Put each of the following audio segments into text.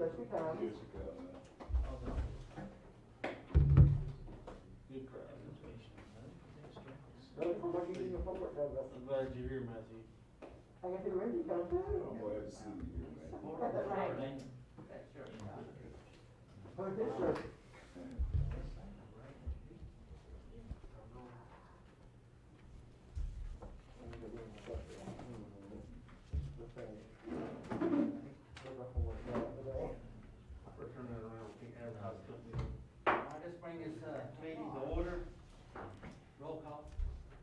Yes, you can. Yes, you can. Good crowd. Really, how much you do your homework, Douglas? I'm glad you're here, Matthew. I got to read you, come too. I'm glad to see you here, man. That's right. Oh, this shirt. First turn that around, we can't advertise company. All right, let's bring this meeting to order. Roll call.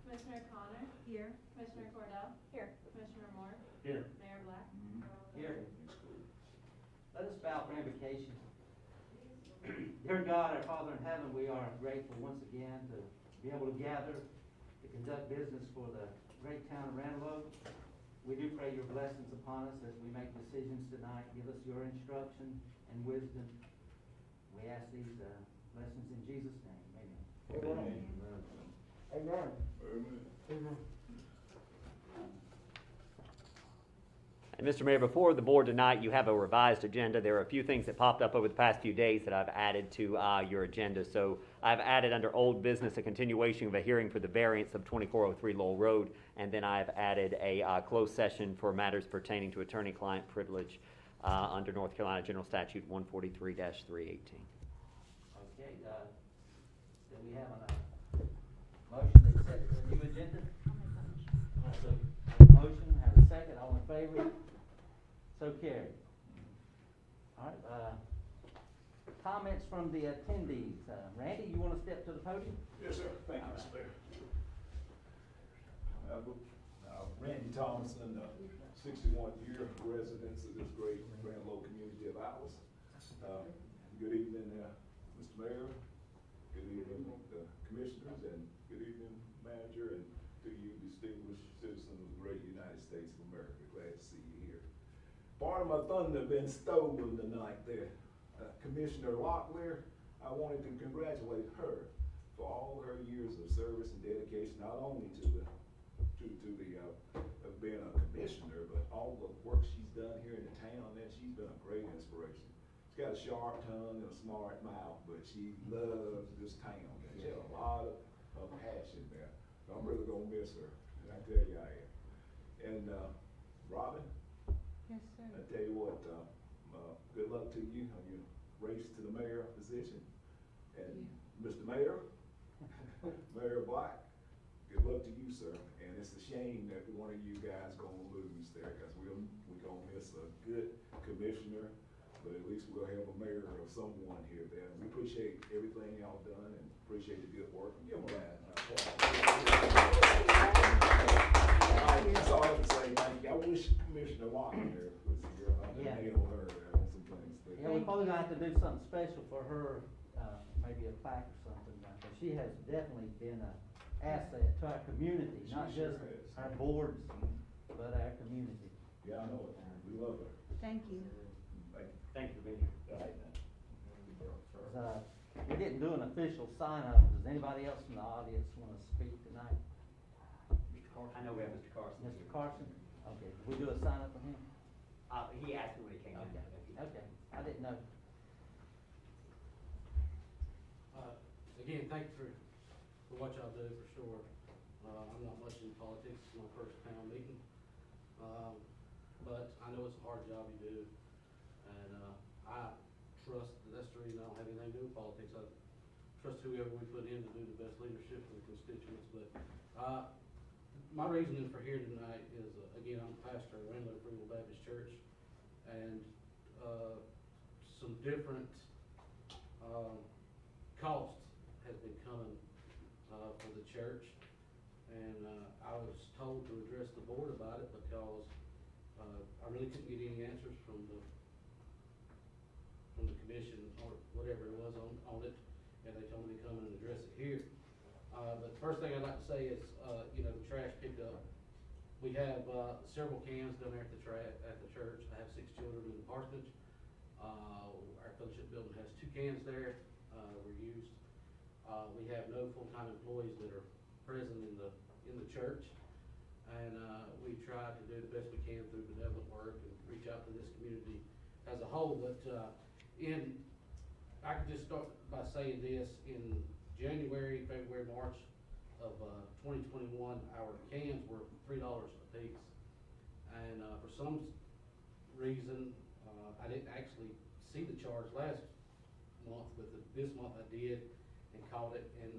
Commissioner Connor? Here. Commissioner Cordell? Here. Commissioner Moore? Here. Mayor Black? Here. Let us bow for invocation. Dear God, our Father in heaven, we are grateful once again to be able to gather to conduct business for the great town of Ranlo. We do pray your blessings upon us as we make decisions tonight. Give us your instruction and wisdom. We ask these blessings in Jesus' name. Amen. Amen. Amen. Amen. And Mr. Mayor, before the board tonight, you have a revised agenda. There are a few things that popped up over the past few days that I've added to your agenda. So I've added under old business a continuation of a hearing for the variance of 2403 Lowell Road, and then I've added a closed session for matters pertaining to attorney-client privilege under North Carolina General Statute 143-318. Okay, do we have a motion to accept the new agenda? So, motion, have a second, all in favor? So carried. All right, comments from the attendees. Randy, you want to step to the podium? Yes, sir. Thank you, Mr. Mayor. Randy Thomason, 61-year residents of this great Ranlo community of ours. Good evening, Mr. Mayor. Good evening, the commissioners, and good evening, manager, and to you distinguished citizens of the great United States of America. Glad to see you here. Part of my thunder been stolen tonight there. Commissioner Locklear, I wanted to congratulate her for all her years of service and dedication, not only to the being a commissioner, but all the work she's done here in the town. And she's been a great inspiration. She's got a sharp tongue and a smart mouth, but she loves this town. She has a lot of passion there. So I'm really gonna miss her, and I tell you I am. And Robin, Yes, sir. I tell you what, good luck to you on your race to the mayor position. And Mr. Mayor, Mayor Black, good luck to you, sir. And it's a shame that one of you guys gonna lose there, because we're gonna miss a good commissioner, but at least we'll have a mayor or someone here there. We appreciate everything y'all done and appreciate the good work. Give them a round of applause. That's all I have to say. Thank you. I wish Commissioner Locklear was here. I could nail her on some things. But Yeah, we're probably gonna have to do something special for her, maybe a plaque or something, because she has definitely been an asset to our community, She not sure just has. our boards, but our community. Yeah, I know it. We love her. Thank you. Thank you. Thank you for being here. We didn't do an official sign-up. Does anybody else in the audience want to speak tonight? Mr. Carson? I know we have Mr. Carson. Mr. Carson? Okay, did we do a sign-up for him? He asked me when he came in. Okay, I didn't know. Again, thank you for what y'all do, for sure. I'm not much in politics, it's my first town meeting. But I know it's a hard job you do, and I trust, that's the reason I don't have anything to do with politics. I trust whoever we put in to do the best leadership for the constituents. But my reasoning for here tonight is, again, I'm pastor of Ranlo Free Will Baptist Church, and some different costs has been coming for the church, and I was told to address the board about it because I really couldn't get any answers from the commission or whatever it was on it, and they told me to come in and address it here. But the first thing I'd like to say is, the trash pickup. We have several cans down there at the church. I have 6 children in the parsonage. Our fellowship building has 2 cans there. Were used. We have no full-time employees that are present in the church, and we try to do the best we can through benevolent work and reach out to this community as a whole, but, I could just start by saying this, in January, February, March of, 2021, our cans were $3 a piece. And, for some reason, I didn't actually see the charge last month, but this month I did and caught it, and,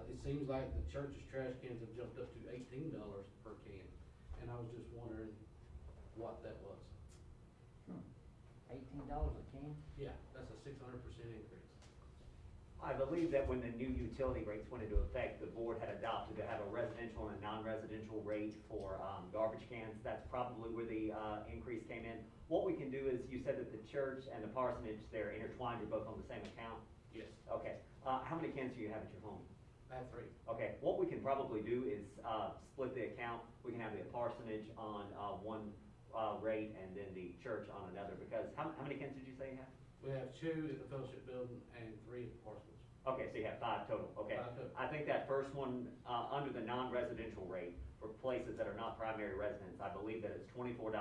it seems like the church's trash cans have jumped up to $18 per can, and I was just wondering what that was. $18 a can? Yeah, that's a 600% increase. I believe that when the new utility rates went into effect, the board had adopted to have a residential and a non-residential rate for garbage cans. That's probably where the increase came in. What we can do is, you said that the church and the parsonage, they're intertwined, you're both on the same account? Yes, Okay. How many cans do you have at your home? I have 3. Okay, what we can probably do is split the account. We can have the parsonage on one rate and then the church on another, because how many cans did you say you have? We have 2 at the fellowship building and 3 at the parsonage. Okay, so you have 5 total, okay. 5 total. I think that first one, under the non-residential rate for places that are not primary residents, I believe that it's $24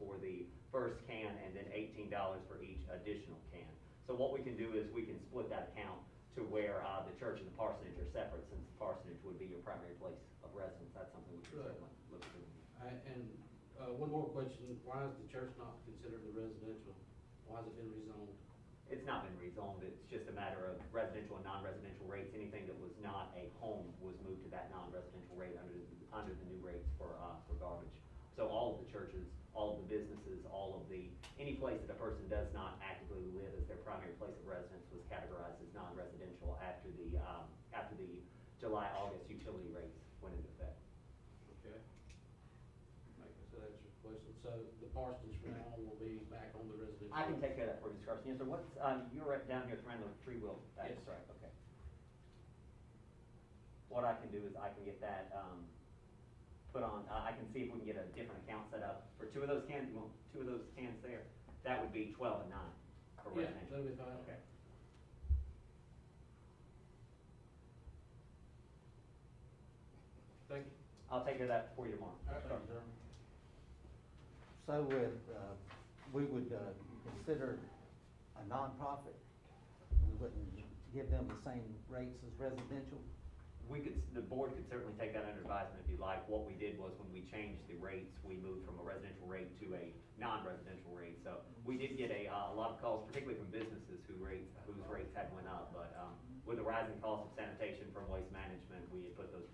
for the first can and then $18 for each additional can. So what we can do is we can split that account to where the church and the parsonage are separate, since the parsonage would be your primary place of residence. That's something we can Right. certainly look through. And, one more question, why is the church not considered a residential? Why has it been rezoned? It's not been rezoned, it's just a matter of residential and non-residential rates. Anything that was not a home was moved to that non-residential rate under the new rates for garbage. So all of the churches, all of the businesses, any place that a person does not actively live as their primary place of residence was categorized as non-residential after the July-August utility rates went into effect. Okay. So that's your question. So the parsonage from now on will be back on the residential? I can take care of that for you, Mr. Carson. Yes, sir. What's, you're right down here at Ranlo Tree Wheel. That's Yes. right, okay. What I can do is I can get that, put on, I can see if we can get a different account set up for 2 of those cans. You want 2 of those cans there? That would be 12 and 9 for Yeah, residential. that'll be fine. Okay. Thank you. I'll take care of that for you tomorrow. All right, thank you, sir. So we would consider a nonprofit, we wouldn't give them the same rates as residential? The board could certainly take that under advisement if you like. What we did was when we changed the rates, we moved from a residential rate to a non-residential rate. So we did get a lot of calls, particularly from businesses whose rates had went up. But with the rising cost of sanitation from Waste Management, we had put those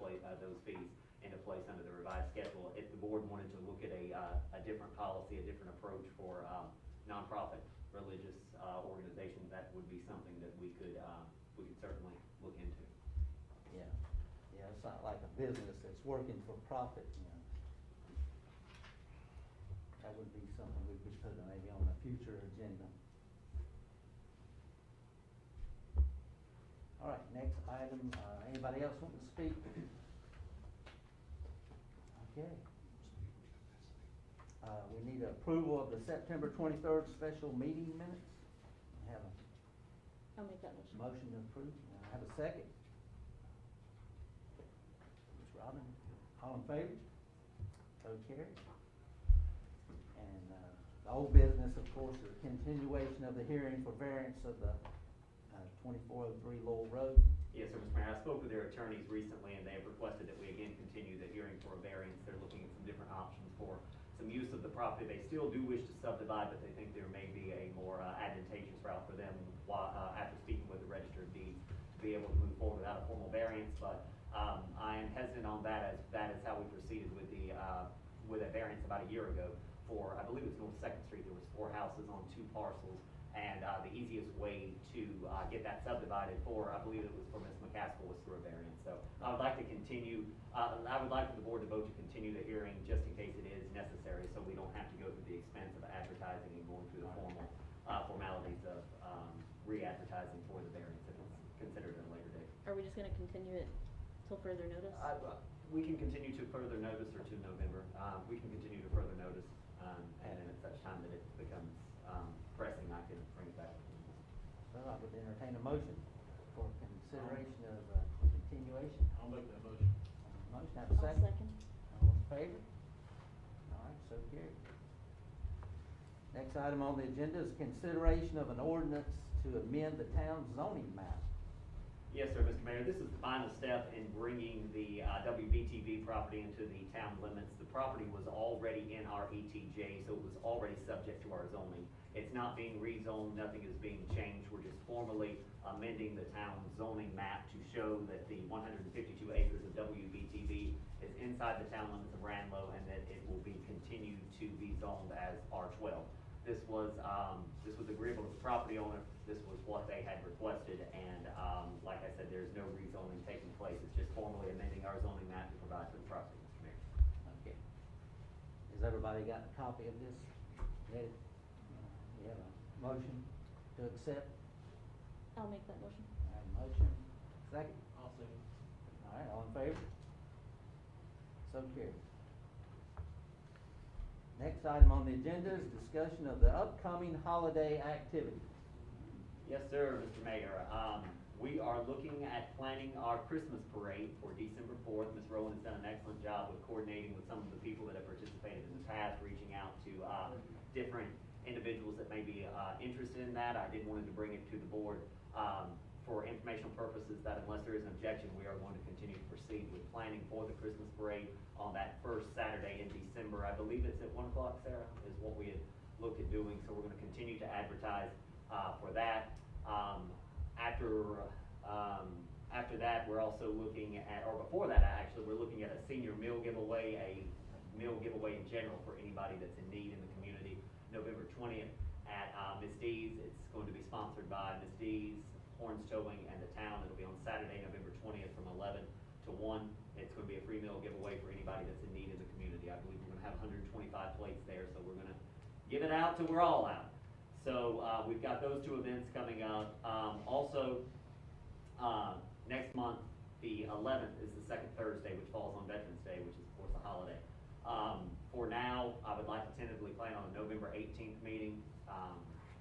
fees into place under the revised schedule. If the board wanted to look at a different policy, a different approach for nonprofit religious organizations, that would be something that we could certainly look into. Yeah, yeah, it's not like a business that's working for profit, you know. That would be something we could put maybe on a future agenda. All right, next item, anybody else want to speak? Okay. We need approval of the September 23rd special meeting minutes. Have a I'll make that motion. motion to approve, have a second. Ms. Robin, all in favor? So carried. And, the old business, of course, is continuation of the hearing for variance of the, 2403 Lowell Road. Yes, sir, Mr. Mayor. I spoke with their attorneys recently, and they have requested that we again continue the hearing for a variance. They're looking at some different options for some use of the property. They still do wish to subdivide, but they think there may be a more advantageous route for them after speaking with the Register of Deeds to be able to move forward without a formal variance. But I am hesitant on that, as that is how we proceeded with a variance about a year ago for, I believe it was North Second Street. There was 4 houses on 2 parcels. And the easiest way to get that subdivided for, I believe it was for Ms. McCaskill, was through a variance. So I would like to continue, I would like for the board to vote to continue the hearing just in case it is necessary, so we don't have to go through the expense of advertising and going through the formal formalities of re-advertising for the variance if it's considered at a later date. Are we just gonna continue it till further notice? We can continue to further notice or to November. We can continue to further notice, and then at such time that it becomes pressing, I can bring it back. So I would entertain a motion for consideration of continuation. I'll make that motion. Motion, have a second? I'll second. All in favor? All right, so carried. Next item on the agenda is consideration of an ordinance to amend the town zoning map. Yes, sir, Mr. Mayor, this is the final step in bringing the WBTV property into the town limits. The property was already in our ETJ, so it was already subject to our zoning. It's not being rezoned, nothing is being changed, we're just formally amending the town zoning map to show that the 152 acres of WBTV is inside the town limits of Ranlo and that it will be continued to be zoned as R12. This was agreeable to the property owner, this was what they had requested, and like I said, there's no rezoning taking place, it's just formally amending our zoning map to provide for the property, Mr. Mayor. Okay. Has everybody got a copy of this? Ready? We have a motion to accept. I'll make that motion. I have a motion. Second. I'll second. All right, all in favor? So carried. Next item on the agenda is discussion of the upcoming holiday activities. Yes, sir, Mr. Mayor. We are looking at planning our Christmas parade for December 4th. Ms. Rowland has done an excellent job with coordinating with some of the people that have participated in the past, reaching out to different individuals that may be interested in that. I did wanted to bring it to the board for informational purposes that unless there is an objection, we are going to continue to proceed with planning for the Christmas parade on that first Saturday in December. I believe it's at 1 o'clock, Sarah, is what we had looked at doing. So we're going to continue to advertise for that. After that, we're also looking at, or before that actually, we're looking at a senior meal giveaway, a meal giveaway in general for anybody that's in need in the community. November 20th at Ms. D's. It's going to be sponsored by Ms. D's, Horns Towing, and the town. It'll be on Saturday, November 20th from 11 to 1. It's going to be a free meal giveaway for anybody that's in need in the community. I believe we're going to have 125 plates there, so we're going to give it out till we're all out. So we've got those two events coming up. Also, next month, the 11th is the second Thursday, which falls on Veterans Day, which is of course a holiday. For now, I would like to tentatively plan on a November 18th meeting.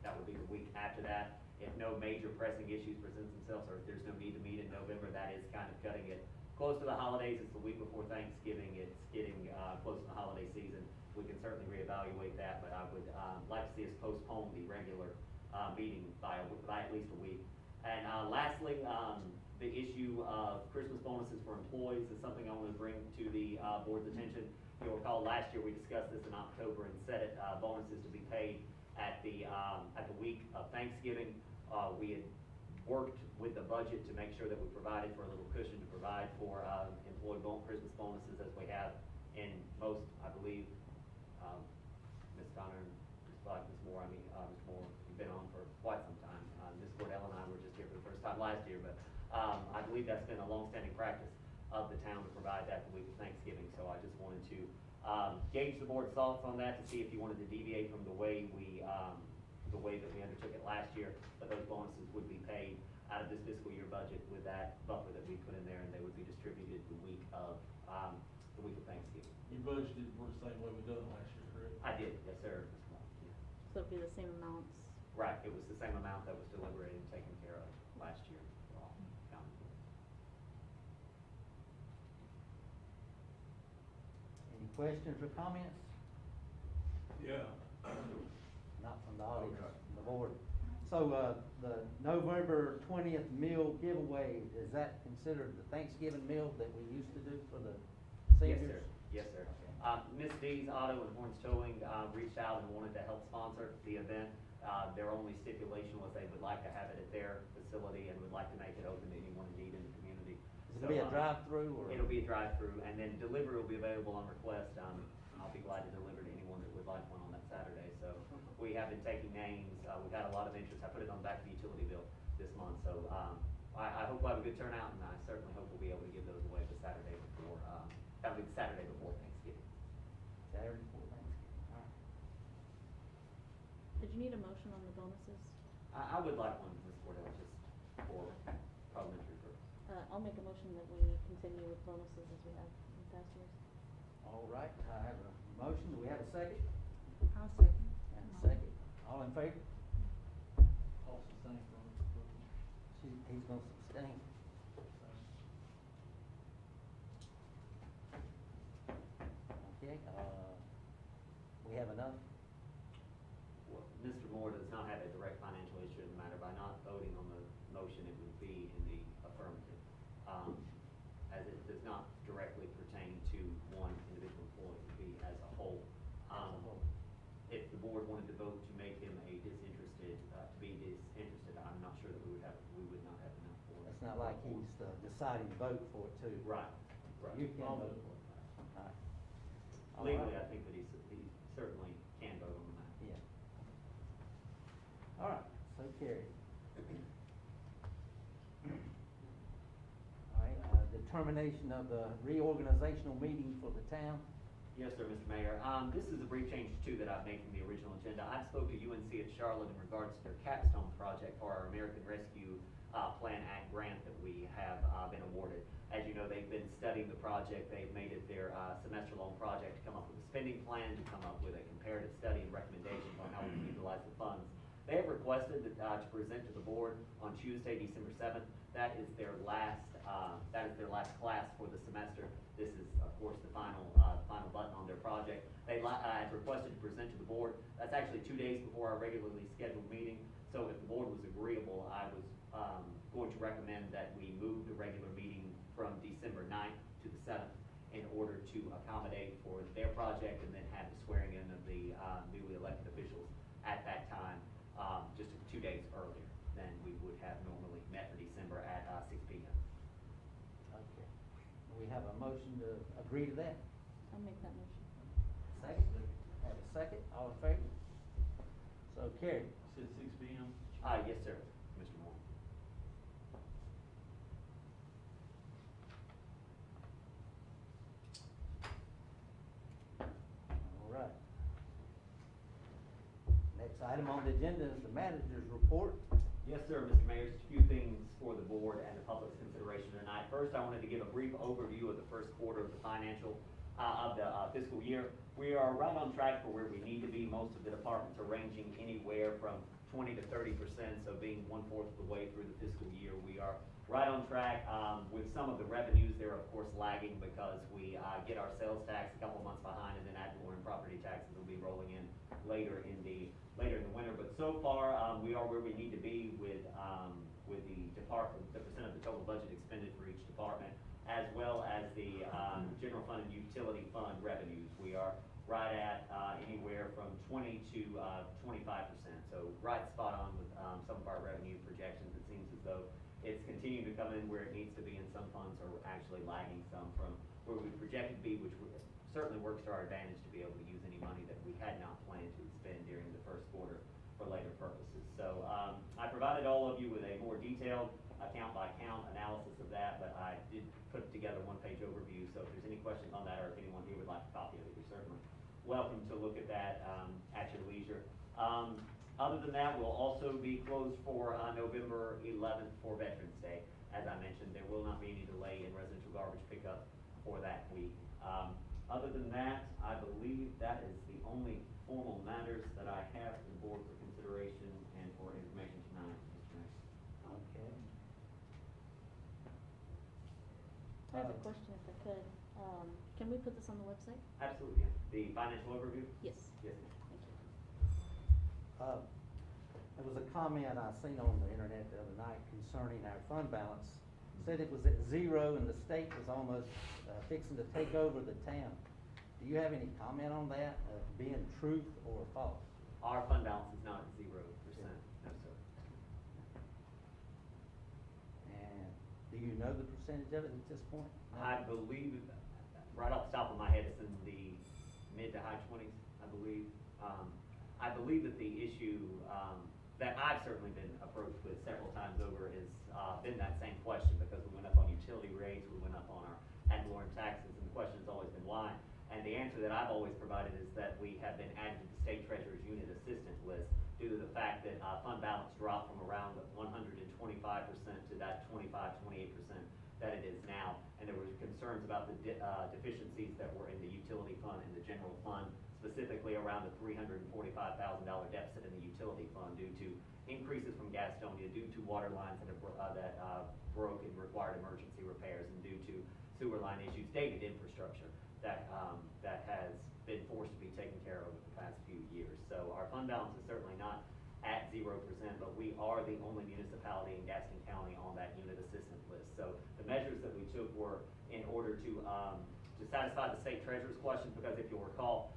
That would be the week after that. If no major pressing issues present themselves, or if there's no need to meet in November, that is kind of cutting it close to the holidays. It's the week before Thanksgiving. It's getting close to the holiday season. We can certainly reevaluate that, but I would like to see us postpone the regular meeting by at least a week. And lastly, the issue of Christmas bonuses for employees is something I want to bring to the board's attention. You'll recall last year we discussed this in October and set it bonuses to be paid at the week of Thanksgiving. We had worked with the budget to make sure that we provided for a little cushion to provide for employee Christmas bonuses as we have in most, I believe, Ms. Donner and Ms. Black, Ms. Moore, Ms. Moore, you've been on for quite some time. Ms. Cordell and I were just here for the first time last year, but I believe that's been a long-standing practice of the town to provide that the week of Thanksgiving. So I just wanted to gauge the board's thoughts on that to see if you wanted to deviate from the way that we undertook it last year. But those bonuses would be paid out of this fiscal year budget with that buffer that we put in there, and they would be distributed the week of Thanksgiving. You budgeted for the same way we done it last year, correct? I did, yes, sir. Ms. Moore. Yeah. So it'd be the same amounts. Right, it was the same amount that was deliberated and taken care of last year. for all county. Any questions or comments? Yeah. Not from the audience, Okay. from the board. So, the November 20th meal giveaway, is that considered the Thanksgiving meal that we used to do for the Yes, seniors? sir. Yes, sir. Okay. Ms. D's Auto and Horns Towing reached out and wanted to help sponsor the event. Their only stipulation was they would like to have it at their facility and would like to make it open to anyone in need in the community. Is it be a drive-through or? It'll be a drive-through, and then delivery will be available on request. I'll be glad to deliver to anyone that would like one on that Saturday. So we have been taking names. We've had a lot of interest. I put it on the back of the utility bill this month. So I hope we'll have a good turnout, and I certainly hope we'll be able to give those away the Saturday before. That'll be the Saturday before Thanksgiving. Saturday before Thanksgiving, all right. Did you need a motion on the bonuses? I would like one, Ms. Cordell, just for parliamentary purposes. I'll make a motion that we continue with bonuses as we have in past years. All right, I have a motion. Do we have a second? I'll second. And a second. All in favor? Also same from. He's gonna abstain. Okay, we have enough? motion, it would be in the affirmative. As it does not directly pertain to one individual employee, it would be as a whole. If the board wanted to vote to make him a disinterested, I'm not sure that we would not have enough for it. It's not like he's the deciding vote for it too. Right, So right. you can vote for it. All right. All Legally, right. I think that he certainly can vote on the matter. Yeah. All right, so carried. All right, determination of the reorganizational meeting for the town. Yes, sir, Mr. Mayor. This is a brief change too that I've made from the original agenda. I spoke to UNC at Charlotte in regards to their capstone project for our American Rescue Plan Act grant that we have been awarded. As you know, they've been studying the project. They've made it their semester-long project to come up with a spending plan, to come up with a comparative study and recommendations on how we can utilize the funds. They have requested to present to the board on Tuesday, December 7th. That is their last class for the semester. This is, of course, the final button on their project. They had requested to present to the board. That's actually 2 days before our regularly scheduled meeting. So if the board was agreeable, I was going to recommend that we move the regular meeting from December 9th to the 7th in order to accommodate for their project and then have the swearing in of the newly elected officials at that time, just 2 days earlier than we would have normally met for December at 6 p.m. Okay. We have a motion to agree to that? I'll make that motion. Second. Have a second, all in favor? So carried. Said 6 p.m.? Yes, sir, Mr. Moore. All right. Next item on the agenda is the manager's report. Yes, sir, Mr. Mayor, just a few things for the board and the public's consideration tonight. First, I wanted to give a brief overview of the first quarter of the fiscal year. We are right on track for where we need to be. Most of the departments are ranging anywhere from 20 to 30%, so being 1/4 of the way through the fiscal year, we are right on track. With some of the revenues, they're of course lagging because we get our sales tax a couple months behind, and then ad valorem property taxes will be rolling in later in the winter. But so far, we are where we need to be with the percent of the total budget expended for each department, as well as the general fund and utility fund revenues. We are right at anywhere from 20 to 25%. So right spot on with some of our revenue projections. It seems as though it's continuing to come in where it needs to be, and some funds are actually lagging some from where we projected to be, which certainly works to our advantage to be able to use any money that we had not planned to spend during the first quarter for later purposes. So I provided all of you with a more detailed account by account analysis of that, but I did put together a one-page overview. So if there's any questions on that, or if anyone here would like a copy of it, you're certainly welcome to look at that at your leisure. Other than that, we'll also be closed for November 11th for Veterans Day. As I mentioned, there will not be any delay in residential garbage pickup for that week. Other than that, I believe that is the only formal matters that I have for the board for consideration and for information tonight, Mr. Mayor. Okay. I have a question if I could. Can we put this on the website? Absolutely, yeah. The financial overview? Yes. Yes, ma'am. Thank you. There was a comment I seen on the internet the other night concerning our fund balance. Said it was at zero and the state was almost fixing to take over the town. Do you have any comment on that, being truth or false? Our fund balance is not at 0%, no, sir. And do you know the percentage of it at this point? No? I believe, right off the top of my head, it's in the mid to high 20s, I believe. I believe that the issue that I've certainly been approached with several times over has been that same question, because we went up on utility rates, we went up on our ad valorem taxes, and the question has always been why. And the answer that I've always provided is that we have been added to the state treasurer's unit assistant list due to the fact that fund balance dropped from around 125% to that 25, 28% that it is now. And there were concerns about the deficiencies that were in the utility fund and the general fund, specifically around the $345,000 deficit in the utility fund due to increases from Gastonia, due to water lines that broke and required emergency repairs, and due to sewer line issues, dated infrastructure that has been forced to be taken care of over the past few years. So our fund balance is certainly not at 0%, but we are the only municipality in Gaston County took were in order to satisfy the state treasurer's questions, because if you'll recall,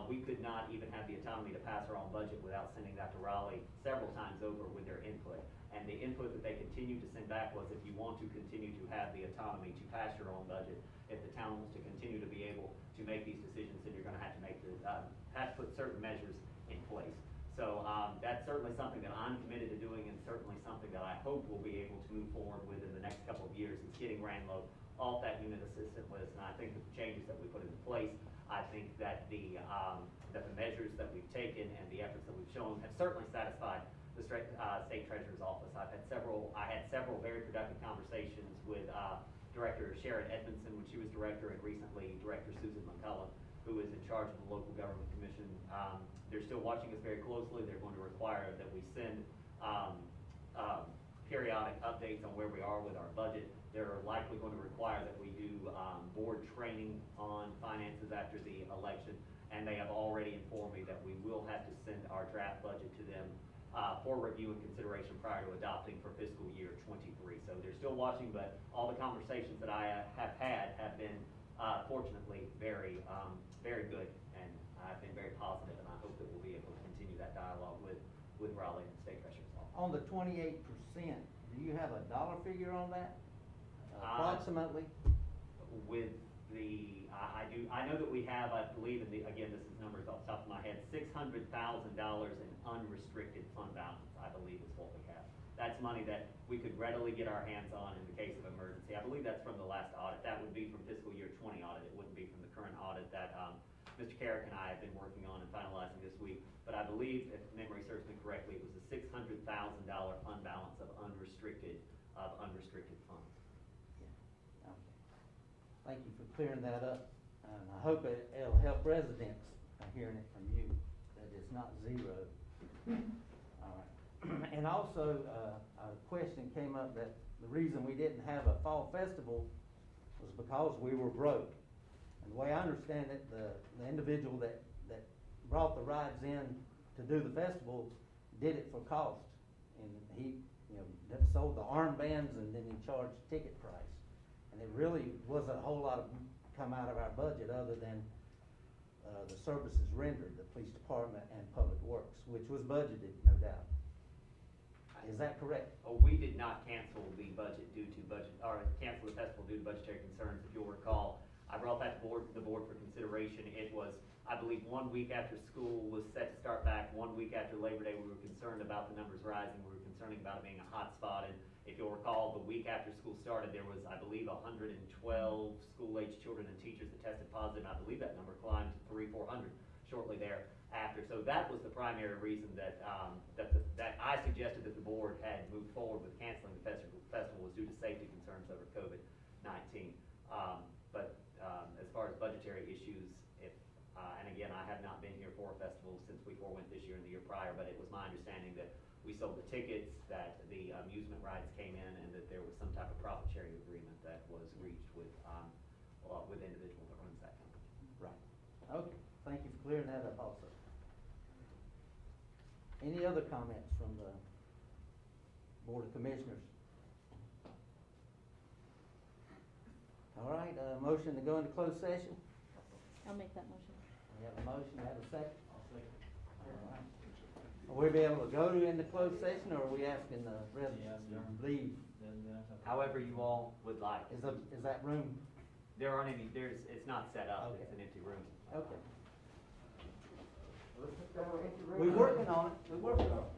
we could not even have the autonomy to pass our own budget without sending that to Raleigh several times over with their input. And the input that they continued to send back was, if you want to continue to have the autonomy to pass your own budget, if the town wants to continue to be able to make these decisions, then you're gonna have to have to put certain measures in place. So, that's certainly something that I'm committed to doing, and certainly something that I hope we'll be able to move forward with in the next couple of years, is getting Ranlo off that unit assistant list. And I think the changes that we put into place, I think that the measures that we've taken and the efforts that we've shown have certainly satisfied the state treasurer's office. I had several very productive conversations with Director Sharon Edmondson when she was director, and recently Director Susan McCullough, who is in charge of the local government commission. They're still watching us very closely. They're going to require that we send periodic updates on where we are with our budget. They're likely going to require that we do board training on finances after the election, and they have already informed me that we will have to send our draft budget to them for review and consideration prior to adopting for fiscal year '23. So they're still watching, but all the conversations that I have had have been fortunately very good, and I've been very positive, and I hope that we'll be able to continue that dialogue with Raleigh and the state treasurer's office. On the 28%, do you have a dollar figure on that? Approximately? With the, I know that we have, I believe again, this is numbers off the top of my head, $600,000 in unrestricted fund balance, I believe is what we have. That's money that we could readily get our hands on in the case of emergency. I believe that's from the last audit. That would be from fiscal year '20 audit. It wouldn't be from the current audit that Mr. Carrick and I have been working on and finalizing this week. But I believe, if memory serves me correctly, it was a $600,000 fund balance of unrestricted funds. Yeah. Okay. Thank you for clearing that up, and I hope it'll help residents hearing it from you, that it's not zero. All right. And also, a question came up that the reason we didn't have a fall festival was because we were broke. And the way I understand it, the individual that brought the rides in to do the festival did it for cost. And he, sold the armbands, and then he charged ticket price. And it really wasn't a whole lot of come out of our budget other than the services rendered, the police department and public works, which was budgeted, no doubt. Is that correct? Oh, we did not cancel the budget cancel the festival due to budgetary concerns. If you'll recall, I brought that to the board for consideration. It was, I believe, 1 week after school was set to start back, 1 week after Labor Day. We were concerned about the numbers rising. We were concerned about it being a hot spot. And if you'll recall, the week after school started, there was, I believe, 112 school-age children and teachers that tested positive. And I believe that number climbed to 300-400 shortly thereafter. So that was the primary reason that that I suggested that the board had moved forward with canceling the festival was due to safety concerns over COVID-19. But as far as budgetary issues, and again, I have not been here for a festival since we forewent this year and the year prior, but it was my understanding that we sold the tickets, that the amusement rides came in, and that there was some type of profit sharing agreement that was reached with individuals that runs that company. Right. Okay. Thank you for clearing that up also. Any other comments from the Board of Commissioners? All right, motion to go into closed session. I'll make that motion. We have a motion, we have a second. I'll second. All right. Will we be able to go into closed session, or are we asking the residents to leave? However you all would like. Is that room? There aren't any, it's not set up, Okay. It's an empty room. Okay. Let's just go into room. We're working on it, we're working on it.